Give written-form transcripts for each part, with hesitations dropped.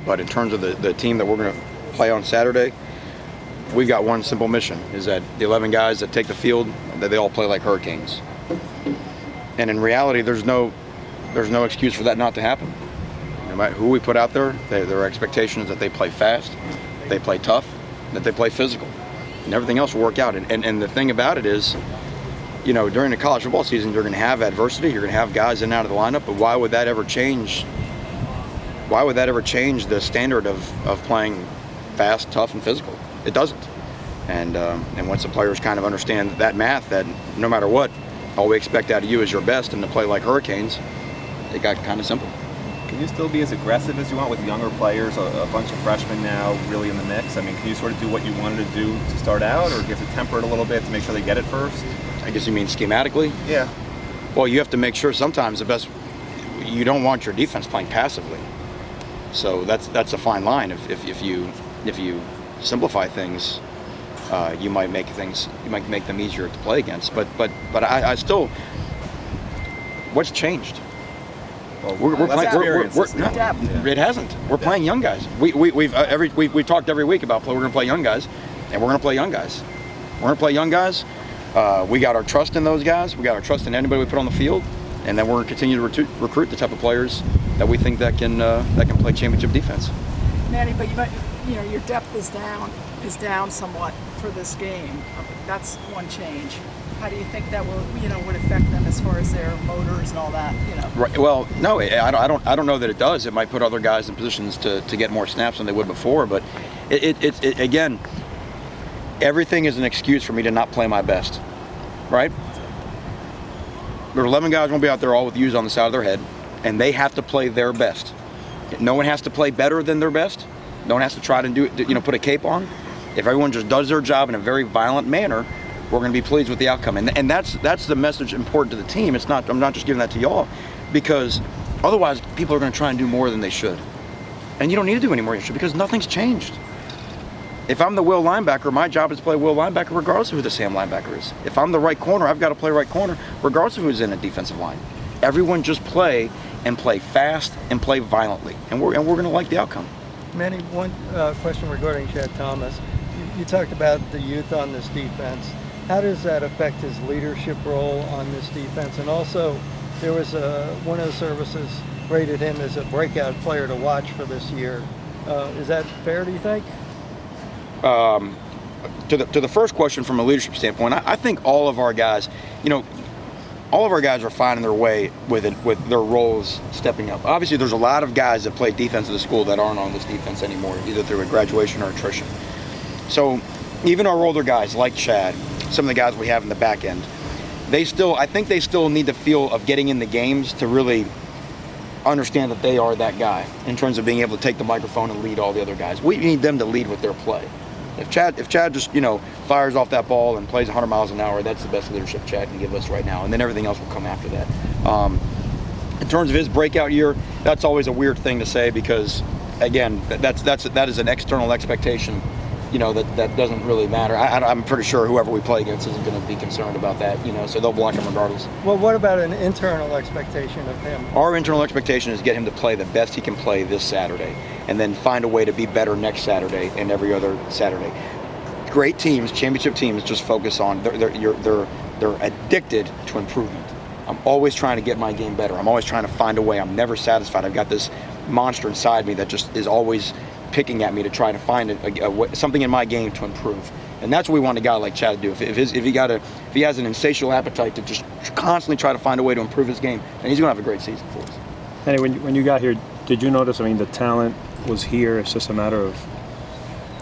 But in terms of the team that we're going to play on Saturday, we've got one simple mission, is that the 11 guys that take the field, that they all play like Hurricanes. And in reality, there's no excuse for that not to happen. No matter who we put out there, their expectation is that they play fast, they play tough, that they play physical. And everything else will work out. And the thing about it is, during the college football season, you're going to have adversity. You're going to have guys in and out of the lineup. But why would that ever change? Why would that ever change the standard of playing fast, tough, and physical? It doesn't. And once the players kind of understand that math, that no matter what, all we expect out of you is your best and to play like Hurricanes, it got kind of simple. Can you still be as aggressive as you want with younger players, a bunch of freshmen now really in the mix? I mean, can you sort of do what you wanted to do to start out, or do you have to temper it a little bit to make sure they get it first? I guess you mean schematically? Yeah. Well, you have to make sure sometimes you don't want your defense playing passively. So that's a fine line. If you simplify things, you might make them easier to play against. But I still, what's changed? Well, we're playing. It hasn't. We're playing young guys. We've talked every week about we're going to play young guys, and we're going to play young guys. We're going to play young guys. We got our trust in those guys. We got our trust in anybody we put on the field, and then we're going to continue to recruit the type of players that we think that can play championship defense. Manny, but your depth is down somewhat for this game. That's one change. How do you think that would affect them as far as their motors and all that? Right. Well, no, I don't know that it does. It might put other guys in positions to get more snaps than they would before. But it again, everything is an excuse for me to not play my best, right? There are 11 guys going to be out there all with U's on the side of their head, and they have to play their best. No one has to play better than their best. No one has to try to put a cape on. If everyone just does their job in a very violent manner, we're going to be pleased with the outcome. And that's the message important to the team. I'm not just giving that to y'all, because otherwise people are going to try and do more than they should. And you don't need to do any more than you should, because nothing's changed. If I'm the will linebacker, my job is to play will linebacker regardless of who the Sam linebacker is. If I'm the right corner, I've got to play right corner regardless of who's in a defensive line. Everyone just play fast and play violently, and we're going to like the outcome. Manny, one question regarding Chad Thomas. You talked about the youth on this defense. How does that affect his leadership role on this defense? And also, there was one of the services rated him as a breakout player to watch for this year. Is that fair, do you think? To the first question, from a leadership standpoint, I think all of our guys, all of our guys are finding their way with their roles stepping up. Obviously, there's a lot of guys that play defense at the school that aren't on this defense anymore, either through a graduation or attrition. So even our older guys like Chad, some of the guys we have in the back end, I think they still need the feel of getting in the games to really understand that they are that guy in terms of being able to take the microphone and lead all the other guys. We need them to lead with their play. If Chad just fires off that ball and plays 100 miles an hour, that's the best leadership Chad can give us right now, and then everything else will come after that. In terms of his breakout year, that's always a weird thing to say, because again, that is an external expectation. That doesn't really matter. I'm pretty sure whoever we play against isn't going to be concerned about that, so they'll block him regardless. Well, what about an internal expectation of him? Our internal expectation is get him to play the best he can play this Saturday, and then find a way to be better next Saturday and every other Saturday. Great teams, championship teams, just focus on, they're addicted to improvement. I'm always trying to get my game better. I'm always trying to find a way. I'm never satisfied. I've got this monster inside me that just is always picking at me to try to find something in my game to improve, and that's what we want a guy like Chad to do. If he has an insatiable appetite to just constantly try to find a way to improve his game, then he's going to have a great season for us. And when you got here, did you notice? I mean, the talent was here. It's just a matter of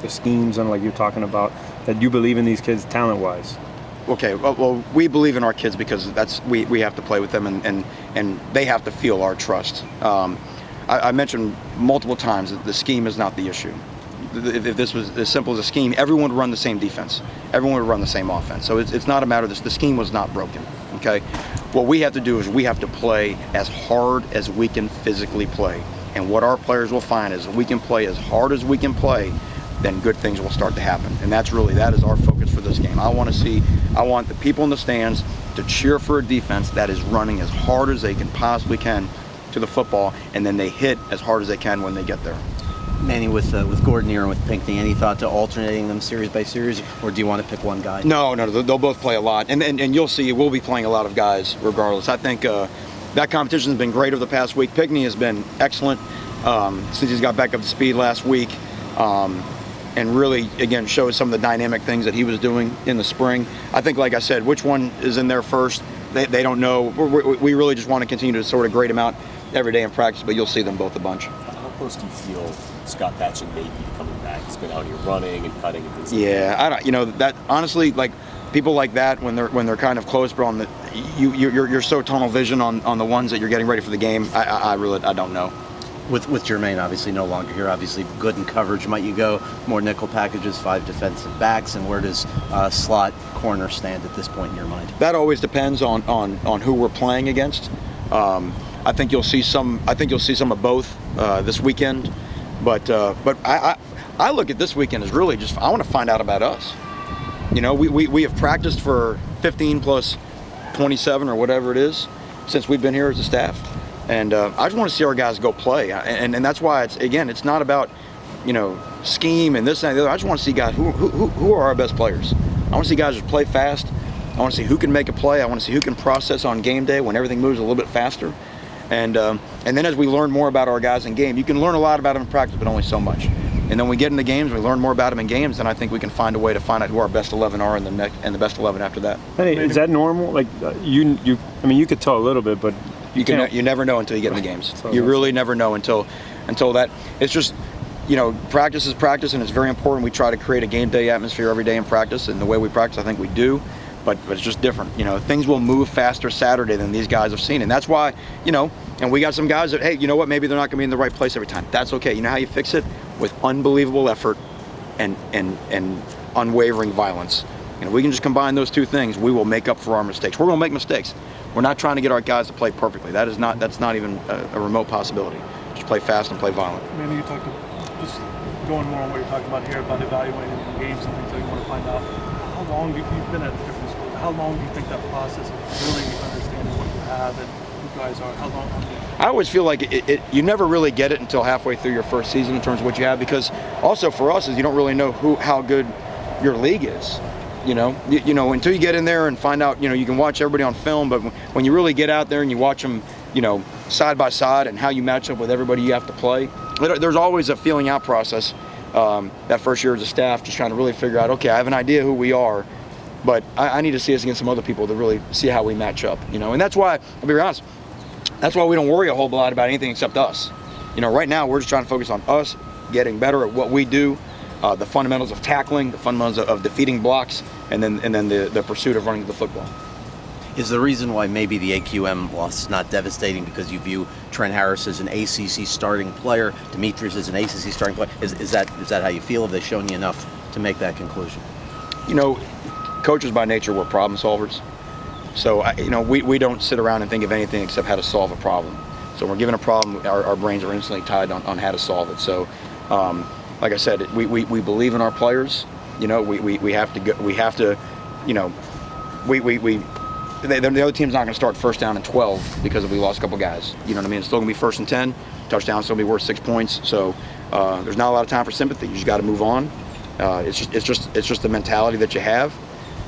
the schemes and like you're talking about, that you believe in these kids talent-wise. Okay, well, we believe in our kids because we have to play with them, and they have to feel our trust. I mentioned multiple times that the scheme is not the issue. If this was as simple as a scheme, everyone would run the same defense. Everyone would run the same offense. So it's not a matter of this. The scheme was not broken, okay? What we have to do is we have to play as hard as we can physically play. And what our players will find is if we can play as hard as we can play, then good things will start to happen. And that is our focus for this game. I want the people in the stands to cheer for a defense that is running as hard as they can possibly can to the football, and then they hit as hard as they can when they get there. Manny, with Gordon here and with Pinckney, any thought to alternating them series by series, or do you want to pick one guy? No, they'll both play a lot, and you'll see we'll be playing a lot of guys regardless. I think that competition has been great over the past week. Pinckney has been excellent since he's got back up to speed last week, and really again shows some of the dynamic things that he was doing in the spring. I think, like I said, which one is in there first, they don't know. We really just want to continue to sort of grade them out every day in practice, but you'll see them both a bunch. How close do you feel Scott Batchin may be coming back? He's been out here running and cutting and things. Yeah, I don't. That honestly, like people like that when they're kind of close, but on the you're so tunnel vision on the ones that you're getting ready for the game. I really don't know. With Jermaine obviously no longer here, obviously good in coverage. Might you go more nickel packages, 5 defensive backs, and where does slot corner stand at this point in your mind? That always depends on who we're playing against. I think you'll see some. I think you'll see some of both this weekend. But I look at this weekend as really just I want to find out about us. We have practiced for 15 plus 27 or whatever it is since we've been here as a staff, and I just want to see our guys go play. And that's why it's not about scheme and this and the other. I just want to see guys who are our best players. I want to see guys just play fast. I want to see who can make a play. I want to see who can process on game day when everything moves a little bit faster. And then as we learn more about our guys in game, you can learn a lot about them in practice, but only so much. And then we get into games, we learn more about them in games, and I think we can find a way to find out who our best 11 are and the best 11 after that. Hey, is that normal? Like you could tell a little bit, but you never know until you get in the games. You really never know until that. It's just practice is practice, and it's very important. We try to create a game day atmosphere every day in practice, and the way we practice, I think we do. But it's just different. Things will move faster Saturday than these guys have seen, and that's why and we got some guys that, hey, maybe they're not going to be in the right place every time. That's okay. You know how you fix it? With unbelievable effort and unwavering violence. We can just combine those two things. We will make up for our mistakes. We're going to make mistakes. We're not trying to get our guys to play perfectly. That's not even a remote possibility. Just play fast and play violent. Maybe you talked about just going more on what you're talking about here about evaluating games and things that you want to find out. How long you've been at different schools? How long do you think that process of really understanding what you have and who guys are? How long? I always feel like you never really get it until halfway through your first season in terms of what you have, because also for us is you don't really know how good your league is. Until you get in there and find out, you can watch everybody on film, but when you really get out there and you watch them, side by side and how you match up with everybody you have to play, there's always a feeling out process. That first year as a staff, just trying to really figure out, okay, I have an idea who we are, but I need to see us against some other people to really see how we match up, and that's why, I'll be honest, that's why we don't worry a whole lot about anything except us. Right now we're just trying to focus on us getting better at what we do, the fundamentals of tackling, the fundamentals of defeating blocks, and then the pursuit of running the football. Is the reason why maybe the AQM loss is not devastating because you view Trent Harris as an ACC starting player, Demetrius as an ACC starting player? Is that how you feel? Have they shown you enough to make that conclusion? Coaches by nature were problem solvers. So we don't sit around and think of anything except how to solve a problem. So when we're given a problem, our brains are instantly tied on how to solve it. So like I said, we believe in our players. We have to the other team's not going to start first down and 12 because we lost a couple guys. You know what I mean? It's still going to be first and 10. Touchdown's still going to be worth 6 points. So there's not a lot of time for sympathy. You just got to move on. It's just the mentality that you have,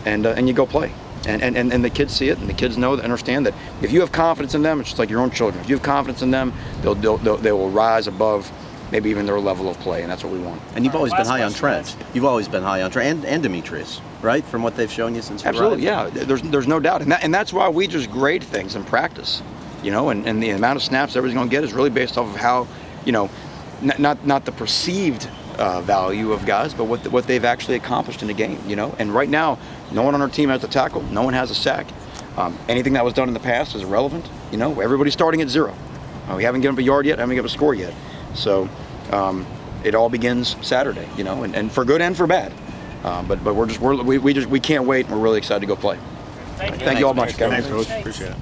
and you go play. And the kids see it, and the kids know and understand that if you have confidence in them, it's just like your own children. If you have confidence in them, they will rise above maybe even their level of play, and that's what we want. And you've always been high on Trent. You've always been high on Trent and Demetrius, right? From what they've shown you since you Absolutely, arrived. yeah. There's no doubt, and that's why we just grade things in practice, and the amount of snaps everybody's going to get is really based off of how, not the perceived value of guys, but what they've actually accomplished in a game, And right now, no one on our team has a tackle, no one has a sack. Anything that was done in the past is irrelevant. Everybody's starting at 0. We haven't given up a yard yet, haven't given up a score yet. So it all begins Saturday, and for good and for bad. But we can't wait, and we're really excited to go play. Thank you. Thank you all much, Kevin. Thanks, Coach. Appreciate it.